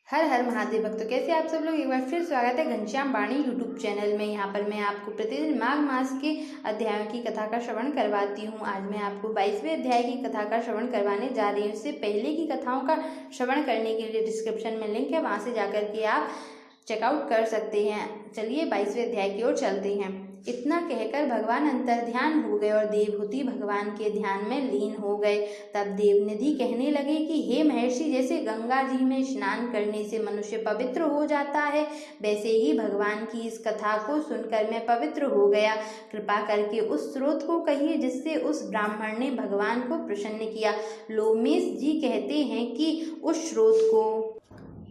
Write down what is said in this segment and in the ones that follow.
हर हर महादेव भक्तों, कैसे आप सब लोग। एक बार फिर स्वागत है घनश्याम वाणी यूट्यूब चैनल में। यहाँ पर मैं आपको प्रतिदिन माघ मास के अध्यायों की कथा का श्रवण करवाती हूँ। आज मैं आपको 22वें अध्याय की कथा का श्रवण करवाने जा रही हूँ। इससे पहले की कथाओं का श्रवण करने के लिए डिस्क्रिप्शन में लिंक है, वहाँ से जाकर के आप चेकआउट कर सकते हैं। चलिए 22वें अध्याय की ओर चलते हैं। इतना कहकर भगवान अंतर्ध्यान हो गए और देवहूति भगवान के ध्यान में लीन हो गए। तब देवनिधि कहने लगे कि हे महर्षि, जैसे गंगा जी में स्नान करने से मनुष्य पवित्र हो जाता है, वैसे ही भगवान की इस कथा को सुनकर मैं पवित्र हो गया। कृपा करके उस स्रोत को कहिए जिससे उस ब्राह्मण ने भगवान को प्रसन्न किया। लोमेश जी कहते हैं कि उस स्रोत को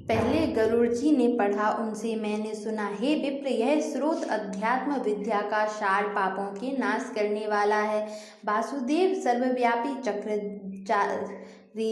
पहले गरुड़ जी ने पढ़ा, उनसे मैंने सुना। हे विप्र, यह स्रोत अध्यात्म विद्या का सार, पापों के नाश करने वाला है। वासुदेव सर्वव्यापी चक्रधारी,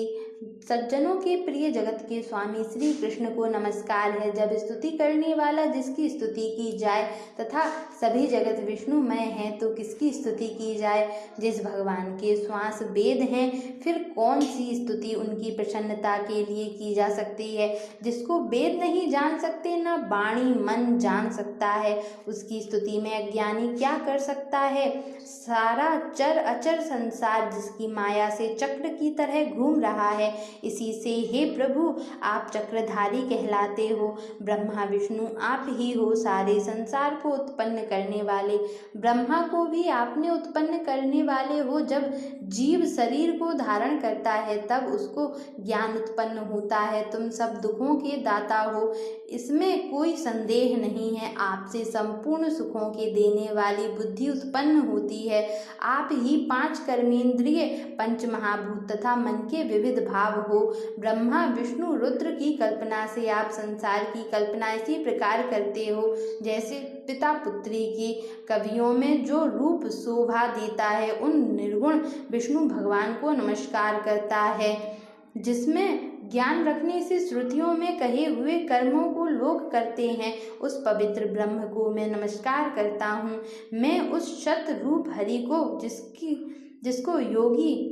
सज्जनों के प्रिय, जगत के स्वामी श्री कृष्ण को नमस्कार है। जब स्तुति करने वाला जिसकी स्तुति की जाए तथा सभी जगत विष्णुमय हैं तो किसकी स्तुति की जाए। जिस भगवान के श्वास वेद हैं, फिर कौन सी स्तुति उनकी प्रसन्नता के लिए की जा सकती है। जिसको वेद नहीं जान सकते, न वाणी मन जान सकता है, उसकी स्तुति में अज्ञानी क्या कर सकता है। सारा चर अचर संसार जिसकी माया से चक्र की तरह घूम रहा है, इसी से हे प्रभु आप चक्रधारी कहलाते हो। ब्रह्मा विष्णु आप ही हो, सारे संसार को उत्पन्न करने वाले। ब्रह्मा को भी आपने उत्पन्न करने वाले हो। जब जीव शरीर को धारण करता है तब उसको ज्ञान उत्पन्न होता है। तुम सब दुखों के दाता हो, इसमें कोई संदेह नहीं है। आपसे संपूर्ण सुखों के देने वाली बुद्धि उत्पन्न होती है। आप ही 5 कर्मेंद्रिय, पंच महाभूत तथा मन के विविध भाव हो। ब्रह्मा विष्णु रुद्र की कल्पना से आप संसार की कल्पना इसी प्रकार करते हो जैसे पिता पुत्री की। कवियों में जो रूप शोभा देता है, उन निर्गुण विष्णु भगवान को नमस्कार करता है। जिसमें ज्ञान रखने से श्रुतियों में कहे हुए कर्मों को लोग करते हैं, उस पवित्र ब्रह्म को मैं नमस्कार करता हूँ। मैं उस शत रूप हरि को जिसको योगी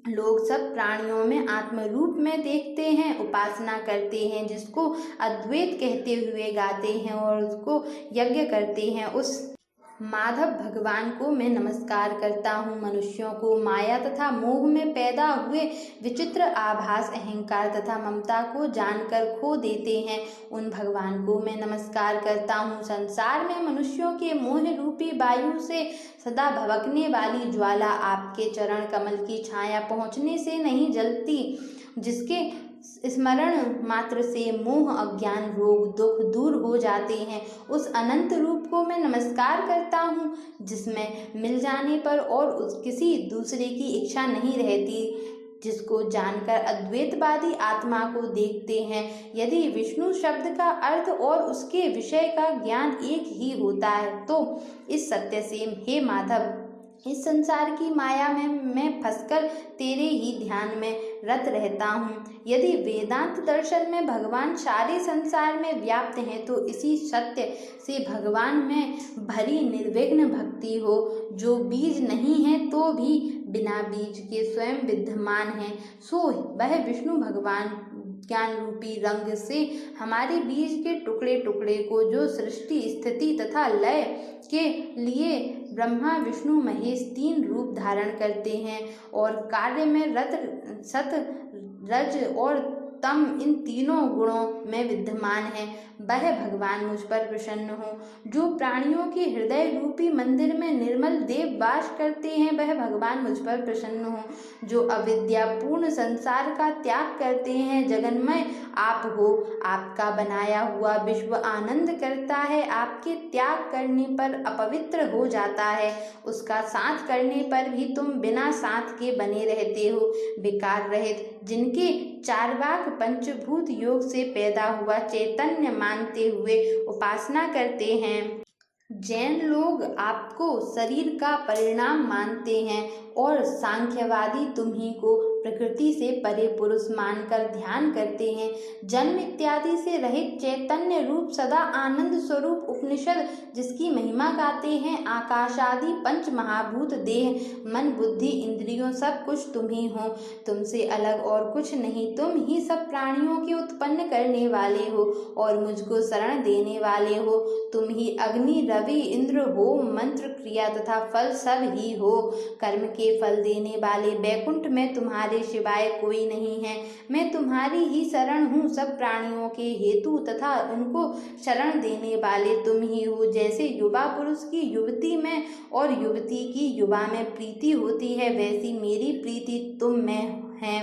लोग सब प्राणियों में आत्म रूप में देखते हैं, उपासना करते हैं, जिसको अद्वैत कहते हुए गाते हैं और उसको यज्ञ करते हैं, उस माधव भगवान को मैं नमस्कार करता हूँ। मनुष्यों को माया तथा मोह में पैदा हुए विचित्र आभास, अहंकार तथा ममता को जानकर खो देते हैं, उन भगवान को मैं नमस्कार करता हूँ। संसार में मनुष्यों के मोह रूपी वायु से सदा भड़कने वाली ज्वाला आपके चरण कमल की छाया पहुँचने से नहीं जलती, जिसके स्मरण मात्र से मोह अज्ञान रोग दुख दूर हो जाते हैं, उस अनंत रूप को मैं नमस्कार करता हूँ, जिसमें मिल जाने पर और किसी दूसरे की इच्छा नहीं रहती, जिसको जानकर अद्वैतवादी आत्मा को देखते हैं। यदि विष्णु शब्द का अर्थ और उसके विषय का ज्ञान एक ही होता है तो इस सत्य से हे माधव, इस संसार की माया में मैं फंसकर तेरे ही ध्यान में रत रहता हूँ। यदि वेदांत दर्शन में भगवान सारे संसार में व्याप्त हैं तो इसी सत्य से भगवान में भरी निर्विघ्न भक्ति हो। जो बीज नहीं है तो भी बिना बीज के स्वयं विद्यमान है, सो वह विष्णु भगवान ज्ञान रूपी रंग से हमारे बीज के टुकड़े टुकड़े को, जो सृष्टि स्थिति तथा लय के लिए ब्रह्मा विष्णु महेश 3 रूप धारण करते हैं और कार्य में रत सत रज और तम, इन तीनों गुणों में विद्यमान है, वह भगवान मुझ पर प्रसन्न हो। जो प्राणियों के हृदय रूपी मंदिर में निर्मल देव वास करते हैं, वह भगवान मुझ पर प्रसन्न हो। जो अविद्यापूर्ण संसार का त्याग करते हैं, जगन्मय आप हो। आपका बनाया हुआ विश्व आनंद करता है, आपके त्याग करने पर अपवित्र हो जाता है, उसका साथ करने पर भी तुम बिना साथ के बने रहते हो। विकार रहित, जिनके चार्वाक पंचभूत योग से पैदा हुआ चैतन्य मानते हुए उपासना करते हैं। जैन लोग आपको शरीर का परिणाम मानते हैं और सांख्यवादी तुम्ही को प्रकृति से परे पुरुष मानकर ध्यान करते हैं। जन्म इत्यादि से रहित चैतन्य रूप सदा आनंद स्वरूप उपनिषद जिसकी महिमा गाते हैं। आकाश आदि पंच महाभूत देह मन बुद्धि इंद्रियों सब कुछ तुम ही हो, तुमसे अलग और कुछ नहीं। तुम ही सब प्राणियों के उत्पन्न करने वाले हो और मुझको शरण देने वाले हो। तुम ही अग्नि रवि इंद्र हो, मंत्र क्रिया तथा फल सब ही हो। कर्म के फल देने वाले बैकुंठ में तुम्हारे सिवाय कोई नहीं है। मैं तुम्हारी ही शरण हूँ। सब प्राणियों के हेतु तथा उनको शरण देने वाले तुम ही हो। जैसे युवा पुरुष की युवती में और युवती की युवा में प्रीति होती है, वैसी मेरी प्रीति तुम में है।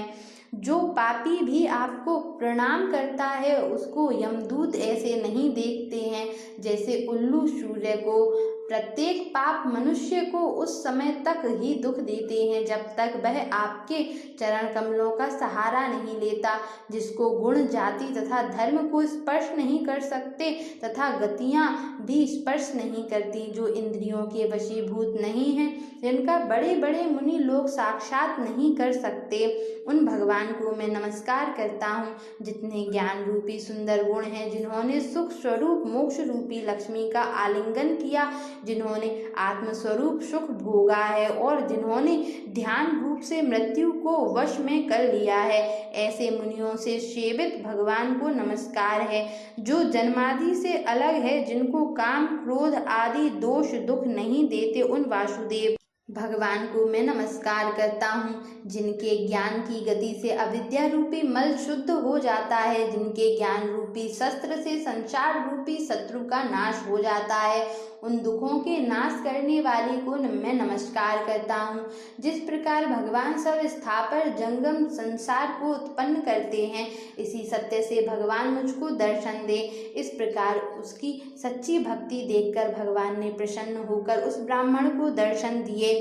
जो पापी भी आपको प्रणाम करता है उसको यमदूत ऐसे नहीं देखते हैं जैसे उल्लू सूर्य को। प्रत्येक पाप मनुष्य को उस समय तक ही दुख देते हैं जब तक वह आपके चरण कमलों का सहारा नहीं लेता। जिसको गुण जाति तथा धर्म को स्पर्श नहीं कर सकते तथा गतियाँ भी स्पर्श नहीं करती, जो इंद्रियों के वशीभूत नहीं हैं, जिनका बड़े बड़े मुनि लोग साक्षात नहीं कर सकते, उन भगवान को मैं नमस्कार करता हूँ। जितने ज्ञान रूपी सुंदर गुण हैं, जिन्होंने सुख स्वरूप मोक्ष रूपी लक्ष्मी का आलिंगन किया, जिन्होंने आत्मस्वरूप सुख भोगा है और जिन्होंने ध्यान रूप से मृत्यु को वश में कर लिया है, ऐसे मुनियों से सेवित भगवान को नमस्कार है। जो जन्मादि से अलग है, जिनको काम क्रोध आदि दोष दुख नहीं देते, उन वासुदेव भगवान को मैं नमस्कार करता हूँ। जिनके ज्ञान की गति से अविद्या रूपी मल शुद्ध हो जाता है, जिनके ज्ञान रूपी शस्त्र से संसार रूपी शत्रु का नाश हो जाता है, उन दुखों के नाश करने वाले को मैं नमस्कार करता हूँ। जिस प्रकार भगवान सब स्थापर जंगम संसार को उत्पन्न करते हैं, इसी सत्य से भगवान मुझको दर्शन दे। इस प्रकार उसकी सच्ची भक्ति देखकर भगवान ने प्रसन्न होकर उस ब्राह्मण को दर्शन दिए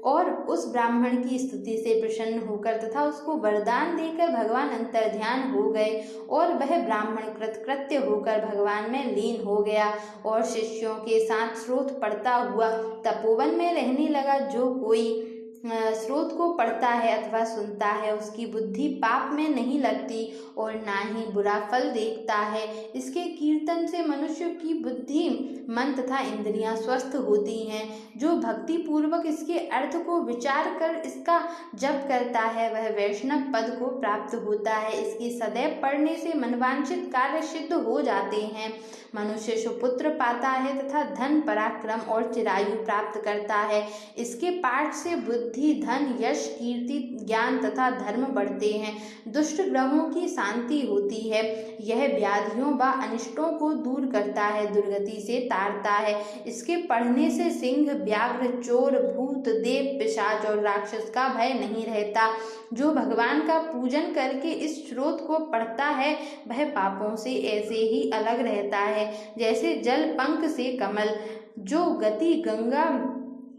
और उस ब्राह्मण की स्तुति से प्रसन्न होकर तथा उसको वरदान देकर भगवान अंतर्ध्यान हो गए और वह ब्राह्मण कृतकृत्य होकर भगवान में लीन हो गया और शिष्यों के साथ स्रोत पढ़ता हुआ तपोवन में रहने लगा। जो कोई स्रोत को पढ़ता है अथवा सुनता है, उसकी बुद्धि पाप में नहीं लगती और ना ही बुरा फल देखता है। इसके कीर्तन से मनुष्य की बुद्धि मन तथा इंद्रियां स्वस्थ होती हैं। जो भक्ति पूर्वक इसके अर्थ को विचार कर इसका जप करता है, वह वैष्णव पद को प्राप्त होता है। इसके सदैव पढ़ने से मनवांछित कार्य सिद्ध हो जाते हैं। मनुष्य सुपुत्र पाता है तथा धन पराक्रम और चिरायु प्राप्त करता है। इसके पाठ से बुद्धि धन यश कीर्ति ज्ञान तथा धर्म बढ़ते हैं। दुष्ट ग्रहों की शांति होती है। यह व्याधियों व अनिष्टों को दूर करता है, दुर्गति से तारता है। इसके पढ़ने से सिंह व्याघ्र चोर भूत देव पिशाच और राक्षस का भय नहीं रहता। जो भगवान का पूजन करके इस स्रोत को पढ़ता है, वह पापों से ऐसे ही अलग रहता है जैसे जल पंख से कमल। जो गति गंगा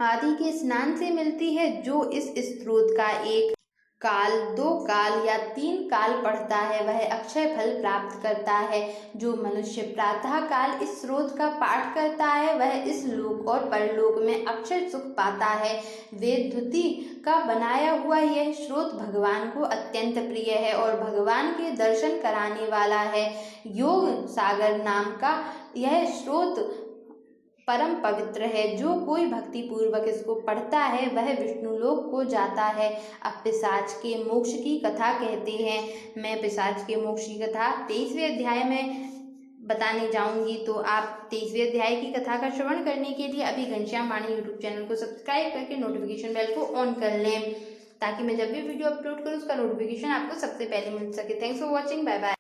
आदि के स्नान से मिलती है, जो इस स्रोत का एक काल दो काल या तीन काल पढ़ता है, वह अक्षय फल प्राप्त करता है। जो मनुष्य प्रातः काल इस स्रोत का पाठ करता है, वह इस लोक और परलोक में अक्षय सुख पाता है। वेदधुति का बनाया हुआ यह स्रोत भगवान को अत्यंत प्रिय है और भगवान के दर्शन कराने वाला है। योग सागर नाम का यह स्रोत परम पवित्र है। जो कोई भक्ति पूर्वक इसको पढ़ता है, वह विष्णु लोक को जाता है। अब पिशाच के मोक्ष की कथा कहते हैं। मैं पिशाच के मोक्ष की कथा 23वें अध्याय में बताने जाऊंगी, तो आप 23वें अध्याय की कथा का श्रवण करने के लिए अभी घनश्याम वाणी यूट्यूब चैनल को सब्सक्राइब करके नोटिफिकेशन बेल को ऑन कर लें, ताकि मैं जब भी वीडियो अपलोड करूँ उसका नोटिफिकेशन आपको सबसे पहले मिल सके। Thanks for watching, bye bye.